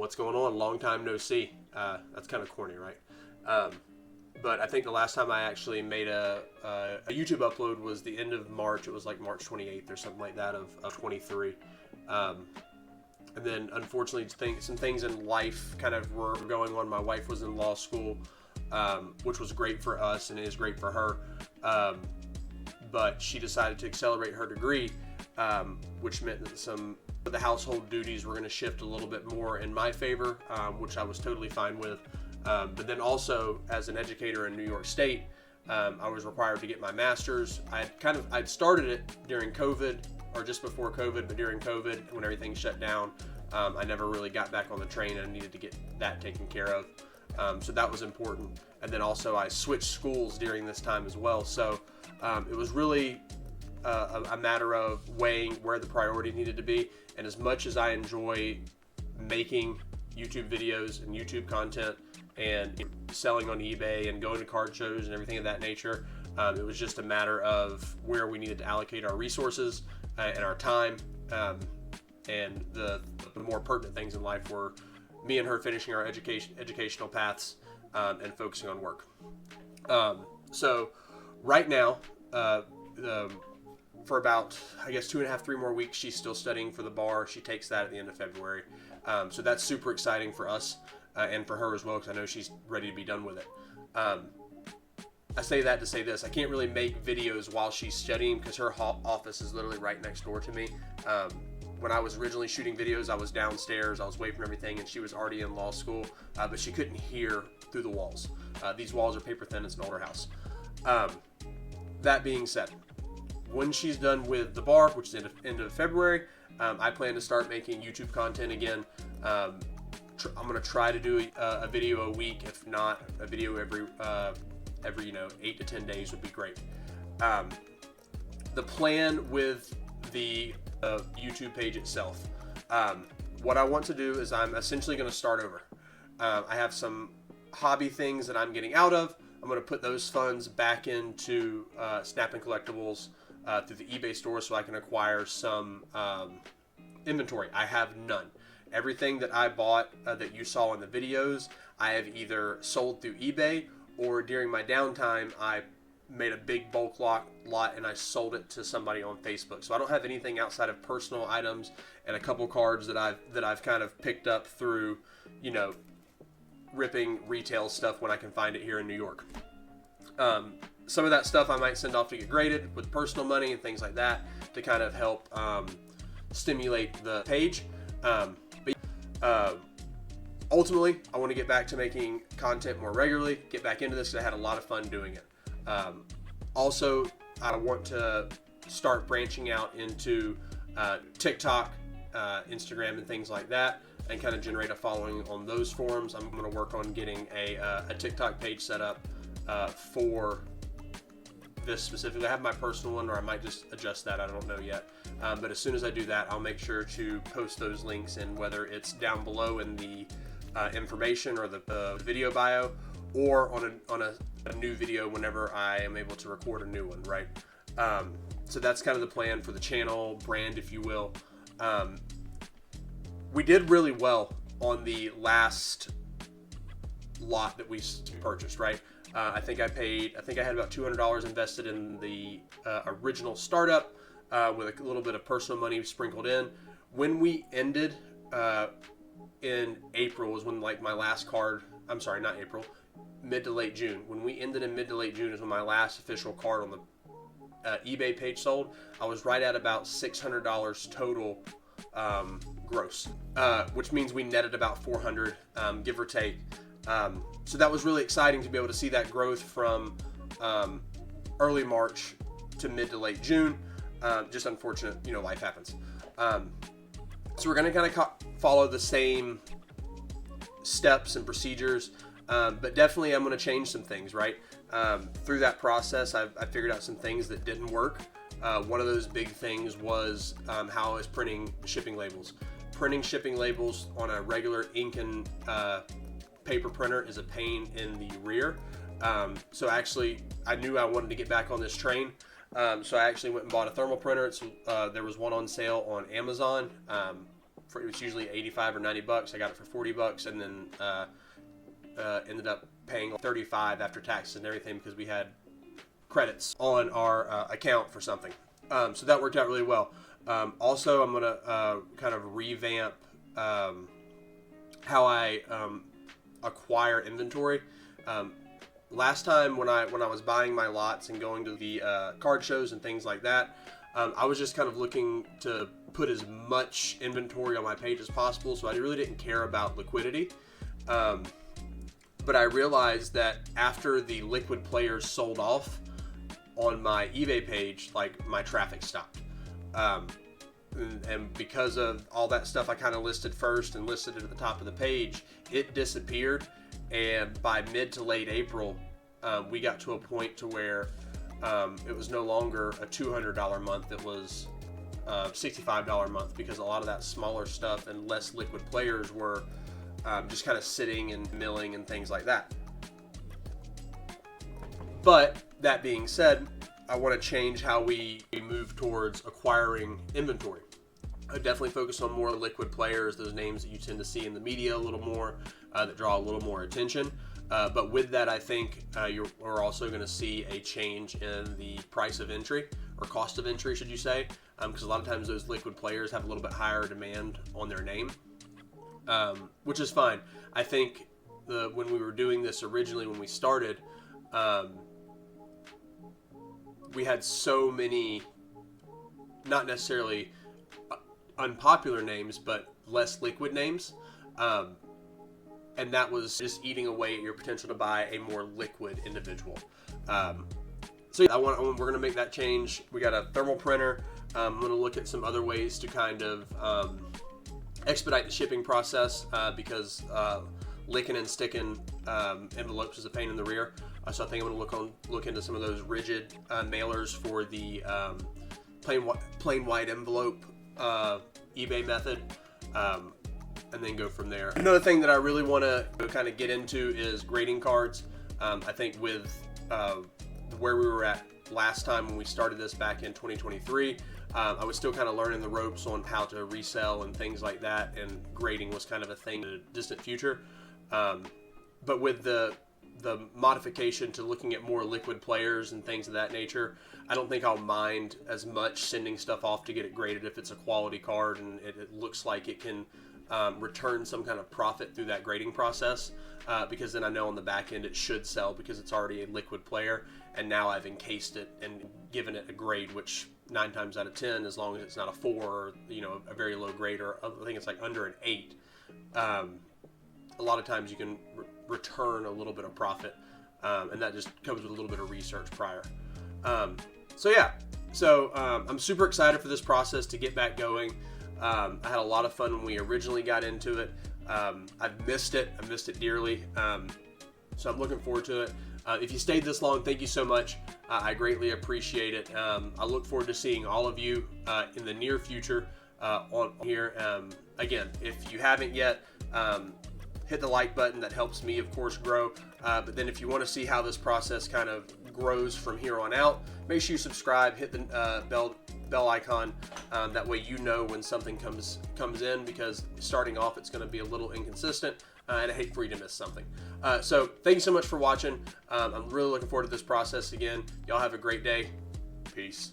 What's going on? Long time no see. That's kind of corny, right? But I think the last time I actually made a YouTube upload was the end of March. It was like March 28th or something like that of 23. And then unfortunately some things in life kind of were going on. My wife was in law school, which was great for us and is great for her. But she decided to accelerate her degree, which meant that some of the household duties were going to shift a little bit more in my favor, which I was totally fine with. But then also, as an educator in New York State, I was required to get my master's. I'd started it during COVID or just before COVID, but during COVID, when everything shut down, I never really got back on the train and needed to get that taken care of. So that was important. And then also I switched schools during this time as well. So it was really a matter of weighing where the priority needed to be. And as much as I enjoy making YouTube videos and YouTube content and selling on eBay and going to card shows and everything of that nature, it was just a matter of where we needed to allocate our resources and our time. And the more pertinent things in life were me and her finishing our educational paths and focusing on work. So right now, for about, I guess, 2.5, 3 more weeks, she's still studying for the bar. She takes that at the end of February. So that's super exciting for us and for her as well, because I know she's ready to be done with it. I say that to say this. I can't really make videos while she's studying because her office is literally right next door to me. When I was originally shooting videos, I was downstairs. I was away from everything, and she was already in law school, but she couldn't hear through the walls. These walls are paper thin. It's an older house. That being said, when she's done with the bar, which is end of February, I plan to start making YouTube content again. I'm going to try to do a video a week. If not, a video every 8 to 10 days would be great. The plan with the YouTube page itself, what I want to do is I'm essentially going to start over. I have some hobby things that I'm getting out of. I'm going to put those funds back into Snap and Collectibles through the eBay store so I can acquire some inventory. I have none. Everything that I bought that you saw in the videos, I have either sold through eBay or during my downtime, I made a big bulk lot and I sold it to somebody on Facebook. So I don't have anything outside of personal items and a couple cards that I've kind of picked up through, ripping retail stuff when I can find it here in New York. Some of that stuff I might send off to get graded with personal money and things like that to kind of help stimulate the page. But ultimately, I want to get back to making content more regularly, get back into this because I had a lot of fun doing it. Also, I want to start branching out into TikTok, Instagram, and things like that, and kind of generate a following on those forums. I'm going to work on getting a TikTok page set up for this specifically. I have my personal one, or I might just adjust that. I don't know yet. But as soon as I do that, I'll make sure to post those links in, whether it's down below in the information or the video bio, or on a new video whenever I am able to record a new one, right? So that's kind of the plan for the channel brand, if you will. We did really well on the last lot that we purchased, right? I think I had about $200 invested in the original startup with a little bit of personal money sprinkled in. When we ended in April was when my last card, I'm sorry, not April, mid to late June. When we ended in mid to late June is when my last official card on the eBay page sold. I was right at about $600 total gross, which means we netted about $400, give or take. So that was really exciting to be able to see that growth from early March to mid to late June. Just unfortunate, life happens. So we're going to kind of follow the same steps and procedures, but definitely I'm going to change some things, right? Through that process, I figured out some things that didn't work. One of those big things was how I was printing shipping labels. Printing shipping labels on a regular ink and paper printer is a pain in the rear. So actually, I knew I wanted to get back on this train. So I actually went and bought a thermal printer. There was one on sale on Amazon. it's usually 85 or 90 bucks. I got it for 40 bucks, and then ended up paying 35 after taxes and everything because we had credits on our account for something. So that worked out really well. Also, I'm gonna kind of revamp how I acquire inventory. Last time when I was buying my lots and going to the card shows and things like that, I was just kind of looking to put as much inventory on my page as possible, so I really didn't care about liquidity. But I realized that after the liquid players sold off on my eBay page, like, my traffic stopped. And because of all that stuff I kind of listed first and listed it at the top of the page, it disappeared. And by mid to late April, we got to a point to where it was no longer a $200 month. It was $65 a month, because a lot of that smaller stuff and less liquid players were just kind of sitting and milling and things like that. But that being said, I want to change how we move towards acquiring inventory. I definitely focus on more liquid players, those names that you tend to see in the media a little more, that draw a little more attention. But with that, I think we're also going to see a change in the price of entry, or cost of entry, should you say, because a lot of times those liquid players have a little bit higher demand on their name, which is fine. I think when we were doing this originally, when we started, we had so many, not necessarily unpopular names, but less liquid names. And that was just eating away at your potential to buy a more liquid individual. So yeah, we're going to make that change. We got a thermal printer. I'm going to look at some other ways to kind of expedite the shipping process, because licking and sticking envelopes is a pain in the rear. So I think I'm going to look into some of those rigid mailers for the plain white envelope eBay method, and then go from there. Another thing that I really want to kind of get into is grading cards. I think with where we were at last time when we started this back in 2023, I was still kind of learning the ropes on how to resell and things like that, and grading was kind of a thing in the distant future. But with the modification to looking at more liquid players and things of that nature, I don't think I'll mind as much sending stuff off to get it graded if it's a quality card and it looks like it can return some kind of profit through that grading process, because then I know on the back end it should sell because it's already a liquid player, and now I've encased it and given it a grade, which 9 times out of 10, as long as it's not a 4 or a very low grade, or I think it's like under an 8, a lot of times you can return a little bit of profit, and that just comes with a little bit of research prior. So I'm super excited for this process to get back going. I had a lot of fun when we originally got into it. I've missed it. I missed it dearly. So I'm looking forward to it. If you stayed this long, thank you so much. I greatly appreciate it. I look forward to seeing all of you in the near future on here. Again, if you haven't yet, hit the like button. That helps me, of course, grow. But then if you want to see how this process kind of grows from here on out, make sure you subscribe, hit the bell icon. That way you know when something comes in, because starting off it's going to be a little inconsistent, and I hate for you to miss something. So thank you so much for watching. I'm really looking forward to this process again. Y'all have a great day. Peace.